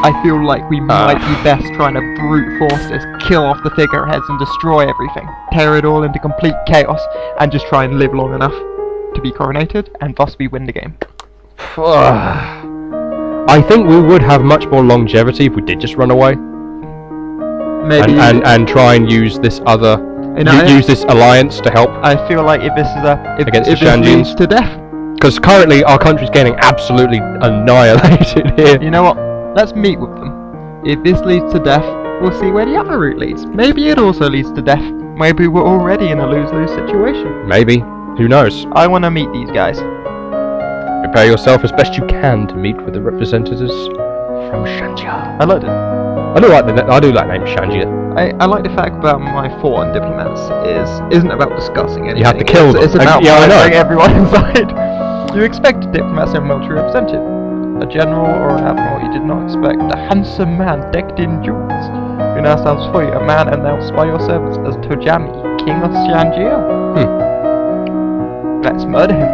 I feel like we might be best trying to brute force this, kill off the figureheads and destroy everything, tear it all into complete chaos, and just try and live long enough to be coronated, and thus we win the game. I think we would have much more longevity if we did just run away. Maybe and try and use this other use this alliance to help. I feel like if this is against if the this Shanjians leads to death, because currently our country's getting absolutely annihilated here. you know what? Let's meet with them. If this leads to death, we'll see where the other route leads. Maybe it also leads to death. Maybe we're already in a lose-lose situation. Maybe. Who knows? I want to meet these guys. Prepare yourself as best you can to meet with the representatives from Shanjia. I like it. I do like the name Shanjia. I like the fact about my foreign diplomats isn't about discussing anything. You have to kill them. It's about I know. bring everyone inside. You expect diplomats and military representative. A general or an admiral you did not expect. A handsome man decked in jewels. Who now stands before you, a man announced by your servants as Tojami, king of Shanjia. Let's murder him.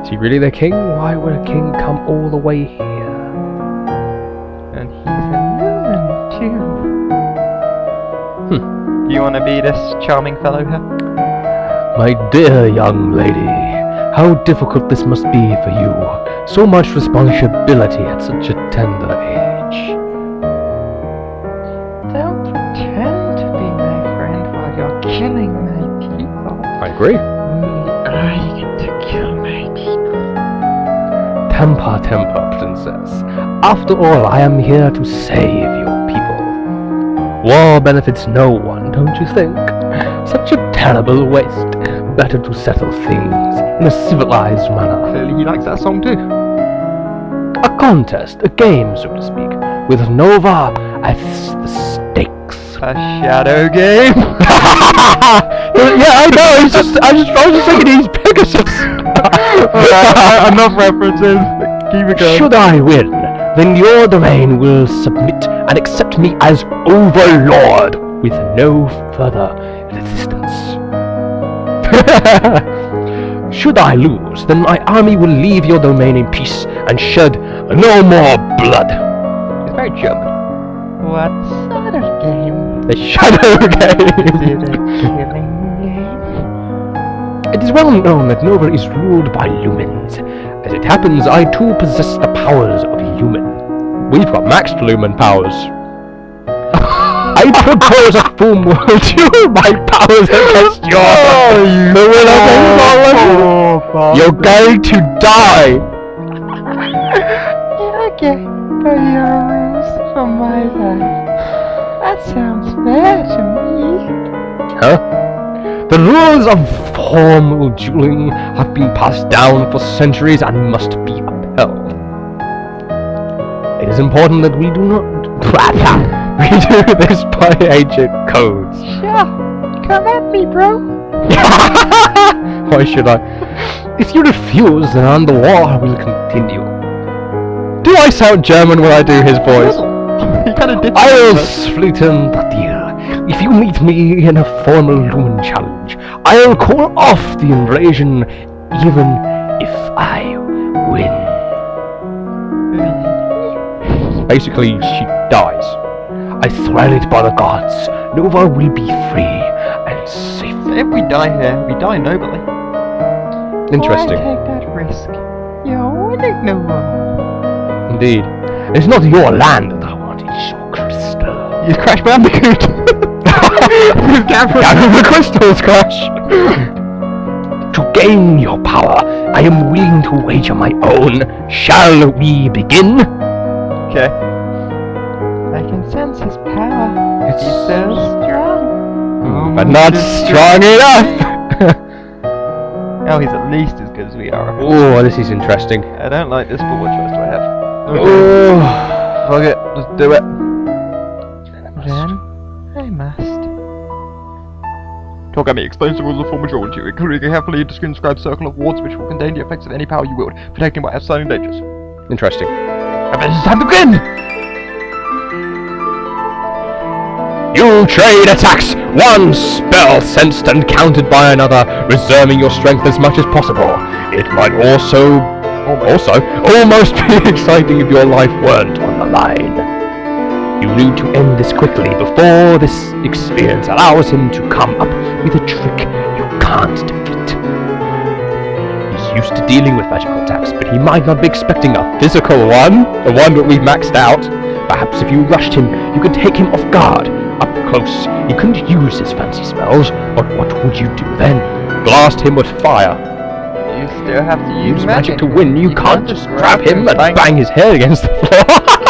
Is he really the king? Why would a king come all the way here? And he's a Newman too. You want to be this charming fellow here? My dear young lady, how difficult this must be for you. So much responsibility at such a tender age. Don't pretend to be my friend while you're killing my people. I agree. I get to kill my people. Temper, princess. After all, I am here to save your people. War benefits no one, don't you think? Such a terrible waste. Better to settle things in a civilized manner. Clearly he likes that song too. A contest, a game, so to speak, with Nova as the stakes. A shadow game? Yeah, I know. I was just thinking he's Pegasus. Enough references. Keep it going. Should I win, then your domain will submit and accept me as overlord with no further resistance. Should I lose, then my army will leave your domain in peace and shed no more blood. It's very German. What sort of game? The shadow game. Is it a killing game? It is well known that Nova is ruled by lumens. As it happens, I too possess the powers of human. We've got maxed lumen powers. I propose a full duel my powers against yours. You're going to die. Okay, but your rules for my life. That sounds fair to me. Huh? The rules of formal dueling have been passed down for centuries and must be upheld. It is important that we do not we do this by ancient codes. Sure, come at me, bro. Why should I? If you refuse, then the war will continue. Do I sound German when I do his voice? He kind of did. I will sweeten the deal. If you meet me in a formal lumen challenge, I'll call off the invasion, even if I win. Basically, she dies. I swear it by the gods, Nova will be free and safe. If we die here, we die nobly. Interesting. Why take that risk? You're winning, Nova. Indeed. It's not your land that I want, it's your crystal. You Crash Bandicoot. Gather the crystals, Crash! To gain your power, I am willing to wager my own. Shall we begin? Okay. I can sense his power. It's He's so strong. but not strong enough! Oh, he's at least as good as we are. Oh, this is interesting. I don't like this, but what choice do I have? Oh. Fuck it, let's do it. Then, I must. Togami explains the rules of formal duel to you, including a carefully described circle of wards which will contain the effects of any power you wield, protecting by outside dangers. Interesting. It's time to begin! You trade attacks! One spell sensed and countered by another, reserving your strength as much as possible. It might also Also, almost be exciting if your life weren't on the line. You need to end this quickly before this experience allows him to come up with a trick you can't defeat. He's used to dealing with magical attacks, but he might not be expecting a physical one, the one that we've maxed out. Perhaps if you rushed him, you could take him off guard. Up close, he couldn't use his fancy spells, but what would you do then? Blast him with fire. You still have to Use magic to win. You can't just grab him and bang his head against the floor.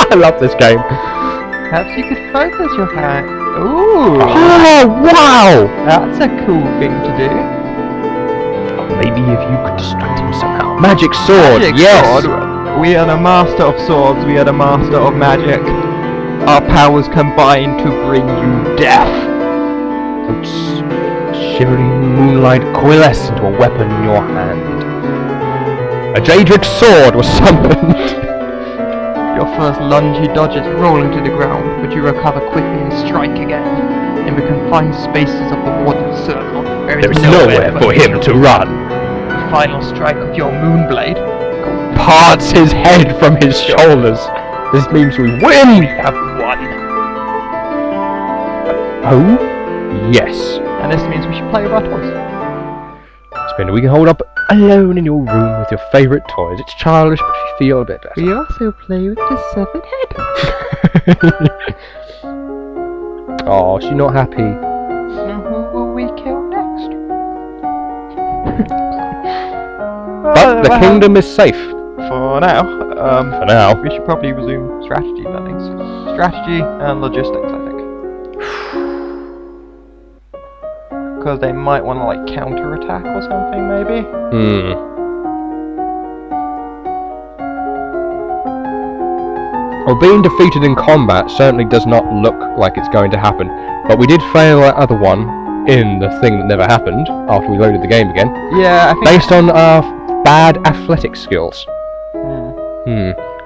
I love this game. Perhaps you could focus your hand. Ooh! Oh, wow! That's a cool thing to do. Maybe if you could distract him somehow. Magic sword, Magic yes! sword. We are the master of swords, we are the master of magic. Our powers combine to bring you death. Oops. Shivering moonlight coalesce into a weapon in your hand. A Daedric sword was summoned. Your first lunge he dodges, rolling to the ground, but you recover quickly and strike again. In the confined spaces of the water circle, there There is nowhere for him to run. The final strike of your moonblade Parts his head from his shoulders. This means we win! we have won. Oh? Yes. And this means we should play with our toys. Spin, we can hold up alone in your room with your favourite toys. It's childish, but you feel a bit better. We also play with the severed head. Oh, she's not happy. Who will we kill next? But the kingdom is safe. For now, For now. we should probably resume strategy learnings. Strategy and logistics, I think. Because they might want to like counter-attack or something, maybe. Well, being defeated in combat certainly does not look like it's going to happen. But we did fail that other one in the thing that never happened after we loaded the game again. Yeah, I think. Based on our bad athletic skills.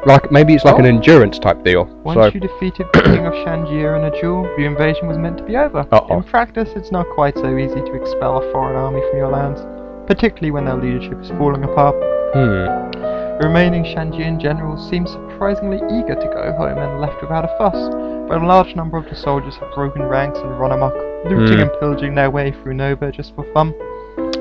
Like, maybe it's like an endurance type deal. Once you defeated the king of Shangier in a duel, the invasion was meant to be over. Uh-oh. In practice, it's not quite so easy to expel a foreign army from your lands, particularly when their leadership is falling apart. The remaining Shangian generals seem surprisingly eager to go home and left without a fuss, but a large number of the soldiers have broken ranks and run amok, looting and pillaging their way through Nova just for fun.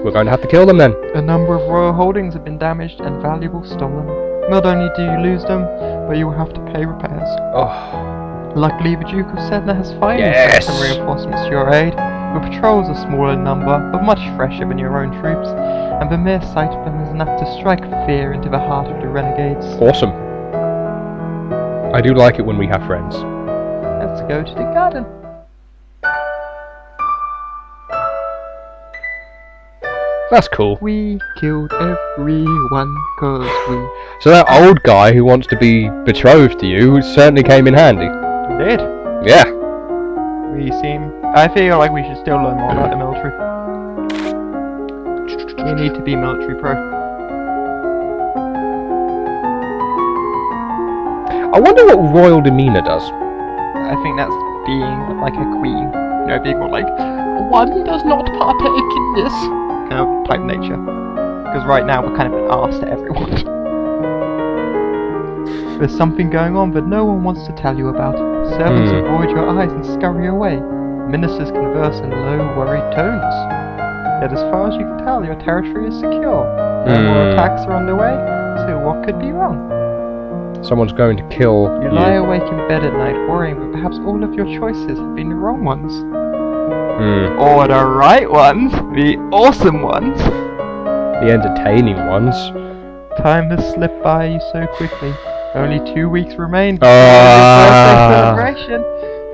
We're going to have to kill them then. A number of royal holdings have been damaged and valuables stolen. Not only do you lose them, but you will have to pay repairs. Oh. Luckily, the Duke of Sedna has finally Yes! sent some reinforcements to your aid. The patrols are small in number, but much fresher than your own troops, and the mere sight of them is enough to strike fear into the heart of the renegades. Awesome. I do like it when we have friends. Let's go to the garden. That's cool. We killed everyone, cause we So that old guy who wants to be betrothed to you certainly came in handy. did. Yeah. I feel like we should still learn more about the military. You need to be military pro. I wonder what royal demeanour does. I think that's being like a queen. You know, being more like, one does not partake in this kind of type nature. Because right now we're kind of an arse to everyone. There's something going on that no one wants to tell you about. Servants avoid your eyes and scurry away. Ministers converse in low, worried tones. Yet as far as you can tell, your territory is secure. No more attacks are underway, so what could be wrong? Someone's going to kill You lie awake in bed at night worrying that perhaps all of your choices have been the wrong ones. Or the right ones, the awesome ones. The entertaining ones. Time has slipped by you so quickly. Only 2 weeks remain before your birthday celebration,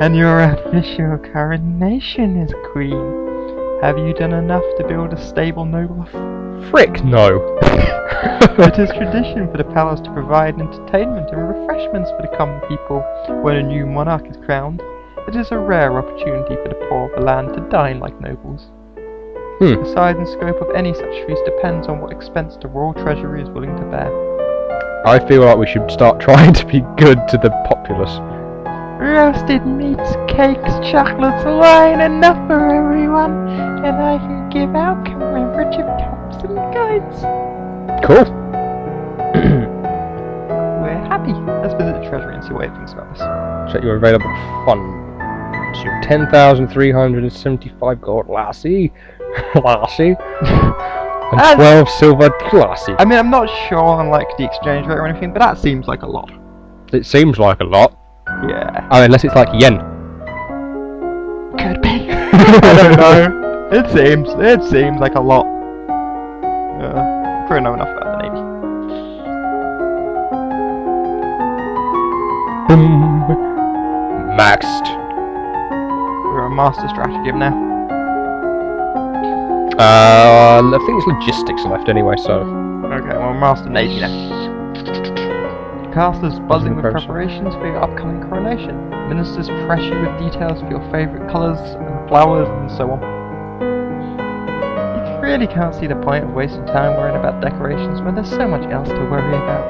and your official coronation as queen. Have you done enough to build a stable noble? Frick no. It is tradition for the palace to provide entertainment and refreshments for the common people when a new monarch is crowned. It is a rare opportunity for the poor of the land to dine like nobles. The size and scope of any such feast depends on what expense the royal treasury is willing to bear. I feel like we should start trying to be good to the populace. Roasted meats, cakes, chocolates, wine, enough for everyone, and I can give out commemorative cups and guides. Cool. treasury and see what it thinks about this. Check your available funds. 10,375 gold, lassie. Lassie. And 12 silver, lassie. I mean, I'm not sure on like the exchange rate or anything, but that seems like a lot. It seems like a lot. Yeah. Oh, unless it's like yen. Could be. I don't know. It seems like a lot. Probably know enough about the Navy. Maxed. We're a master stratagem now. I think it's logistics left anyway, so. Okay, well, master Navy now. Casters buzzing with preparations for your upcoming coronation. Ministers press you with details for your favourite colours and flowers and so on. You really can't see the point of wasting time worrying about decorations when there's so much else to worry about.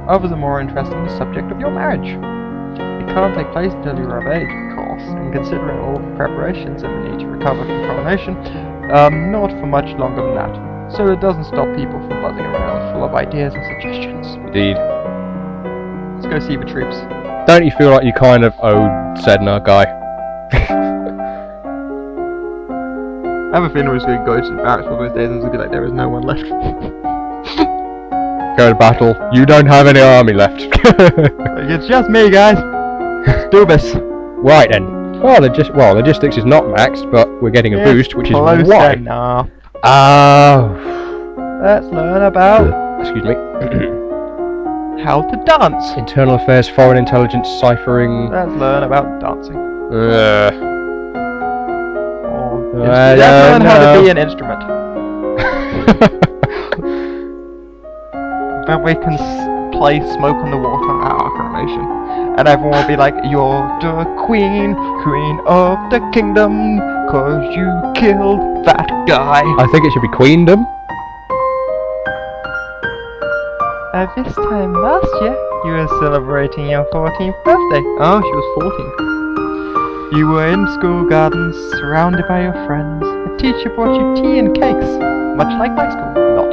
Others are more interested in the subject of your marriage. It can't take place until you are of age, of course, and considering all the preparations and the need to recover from coronation, not for much longer than that. So it doesn't stop people from buzzing around full of ideas and suggestions. Indeed. Let's go see the troops. Don't you feel like you kind of owed Sedna, guy? I have a feeling we're just going to go to the barracks for those days and it's going to be like there is no one left. Go to battle. You don't have any army left. Like, it's just me, guys. Let's do this. Right then. Well, logistics is not maxed, but we're getting a boost, which is close why. enough. Let's learn about excuse me. how to dance. Internal affairs, foreign intelligence, ciphering. Let's learn about dancing. I Let's learn don't how to know. be an instrument. Then we can play Smoke on the Water at our coronation. And everyone will be like, you're the queen of the kingdom, 'cause you killed that guy. I think it should be Queendom. This time last year, you were celebrating your 14th birthday. Oh, she was 14. You were in school gardens, surrounded by your friends. A teacher brought you tea and cakes, much like my school, not.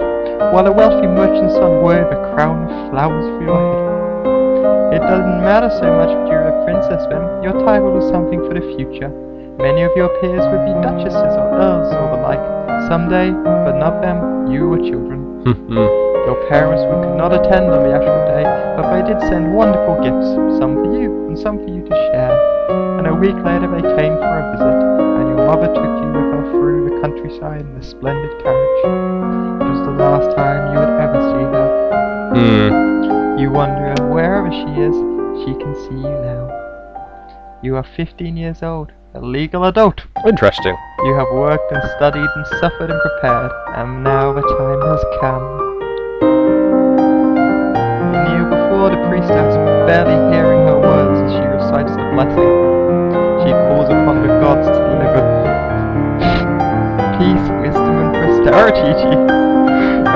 While a wealthy merchant's son wove a crown of flowers for your head. It doesn't matter so much if you're a princess then, your title was something for the future. Many of your peers would be duchesses or earls or the like. Someday, but not them, you were children. Your parents could not attend on the actual day, but they did send wonderful gifts, some for you, and some for you to share. And a week later they came for a visit, and your mother took you with her through the countryside in a splendid carriage. It was the last time you would ever see her. You wonder, wherever she is, she can see you now. You are 15 years old, a legal adult. Interesting. You have worked and studied and suffered and prepared, and now the time has come. You kneel before the priestess, barely hearing her words as she recites the blessing. She calls upon the gods to deliver peace, wisdom, and prosperity to you.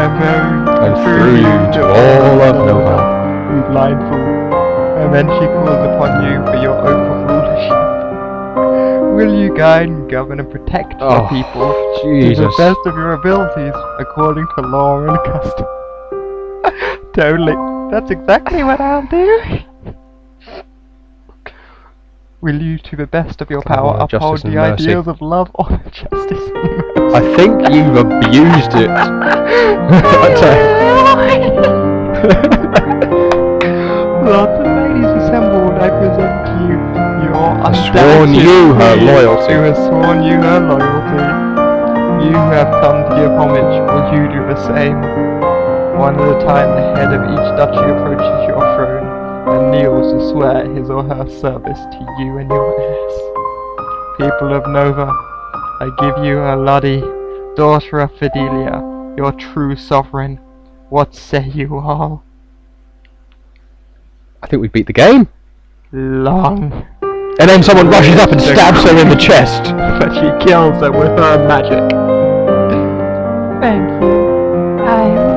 And through you to all of Nova, you blind fool. And then she calls upon you for your oath of rulership. Will you guide and govern and protect the people to Jesus. the best of your abilities, according to law and custom? Totally. That's exactly what I'll do. Will you, to the best of your power, Justice uphold and the mercy. ideals of love, honor, justice, and mercy? I think you've abused it. Lots of ladies assembled, I present to you your sworn you her queen, loyalty. Who has sworn you her loyalty. You who have come to give homage, will you do the same? One at a time, the head of each duchy approaches your throne and kneels to swear his or her service to you and your heirs. People of Nova, I give you Ladi, daughter of Fidelia, your true sovereign. What say you all? I think we beat the game. Long. And then someone rushes up and stabs her in the chest. But she kills her with her magic. Thank you. I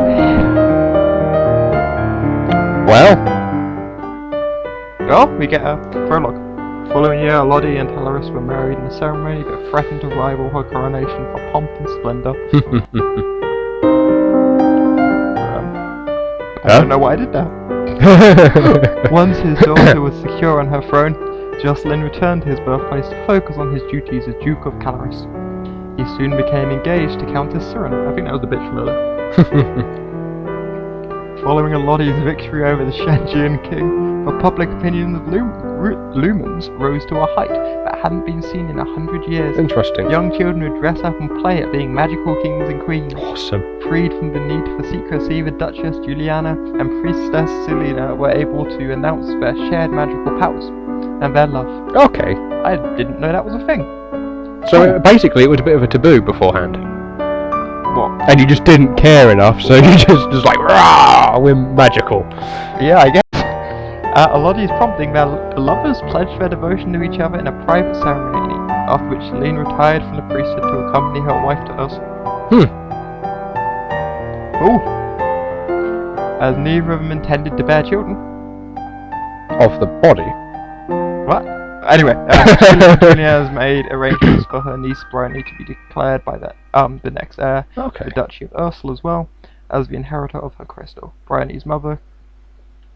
Well, Oh, we get a prologue. Following year, Lodi and Halaris were married in a ceremony that threatened to rival her coronation for pomp and splendor. I don't know why I did that. Once his daughter was secure on her throne, Jocelyn returned to his birthplace to focus on his duties as Duke of Calaris. He soon became engaged to Countess Siren. I think that was a bit familiar. Following Elodie's victory over the Shanjian king, the public opinion of lumens rose to a height that hadn't been seen in 100 years. Interesting. Young children would dress up and play at being magical kings and queens. Awesome. Freed from the need for secrecy, the Duchess Juliana and Priestess Selena were able to announce their shared magical powers and their love. Okay. I didn't know that was a thing. So basically it was a bit of a taboo beforehand. What? And you just didn't care enough, so you just like, rah, we're magical. Yeah, I guess. Elodie's prompting, the lovers pledged their devotion to each other in a private ceremony, after which Selene retired from the priesthood to accompany her wife to Ursula. Oh! As neither of them intended to bear children. Of the body. What? Anyway, Julia has made arrangements for her niece Bryony to be declared by the next heir, Okay. the Duchy of Ursula as well, as the inheritor of her crystal. Bryony's mother,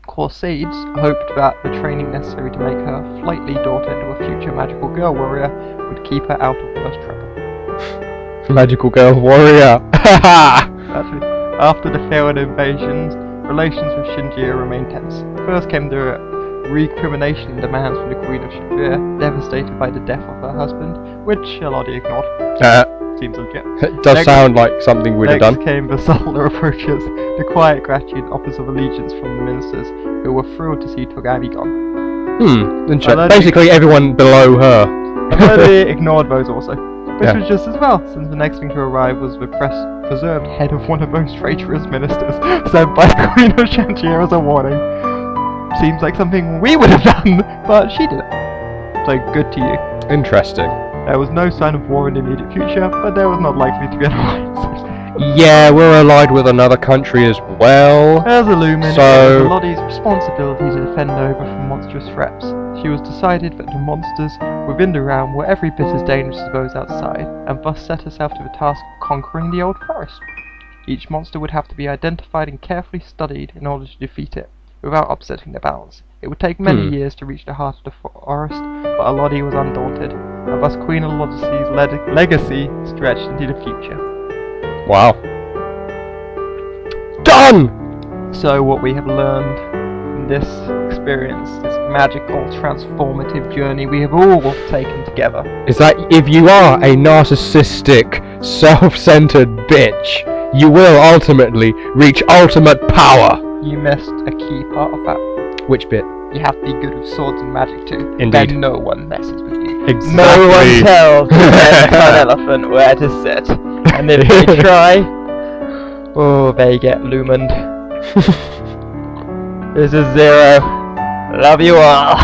Corsaides, hoped that the training necessary to make her flightly daughter into a future magical girl warrior would keep her out of worse trouble. Magical girl warrior. Actually, after the failed invasions, relations with Shinjir remained tense. First came the recrimination demands from the Queen of Shinjir, devastated by the death of her husband, which Elodie ignored. Seems legit. It does sound like something we'd have Next done. came the subtler approaches, the quiet gratitude and offers of allegiance from the ministers, who were thrilled to see Togavi gone. Interesting. Basically everyone below her. Elodie ignored those also, which Yeah. was just as well, since the next thing to arrive was the preserved head of one of those traitorous ministers, sent by the Queen of Shanjir as a warning. Seems like something we would have done, but she did it. So good to you. Interesting. There was no sign of war in the immediate future, but there was not likely to be an alliance. Yeah, we're allied with another country as well. As a lumen, So- it was Elodie's responsibility to defend Nova from monstrous threats. She was decided that the monsters within the realm were every bit as dangerous as those outside, and thus set herself to the task of conquering the old forest. Each monster would have to be identified and carefully studied in order to defeat it, without upsetting the balance. It would take many years to reach the heart of the forest, but Elodie was undaunted, and thus Queen Elodie's legacy stretched into the future. Wow. Done! So what we have learned from this experience, this magical, transformative journey we have all taken together. Is that if you are a narcissistic, self-centered bitch, you will ultimately reach ultimate power. You missed a key part of that. Which bit? You have to be good with swords and magic too. Indeed. Then no one messes with you. Exactly. No one tells the red elephant where to sit. And if they try, oh, they get lumened. This is Zero. Love you all.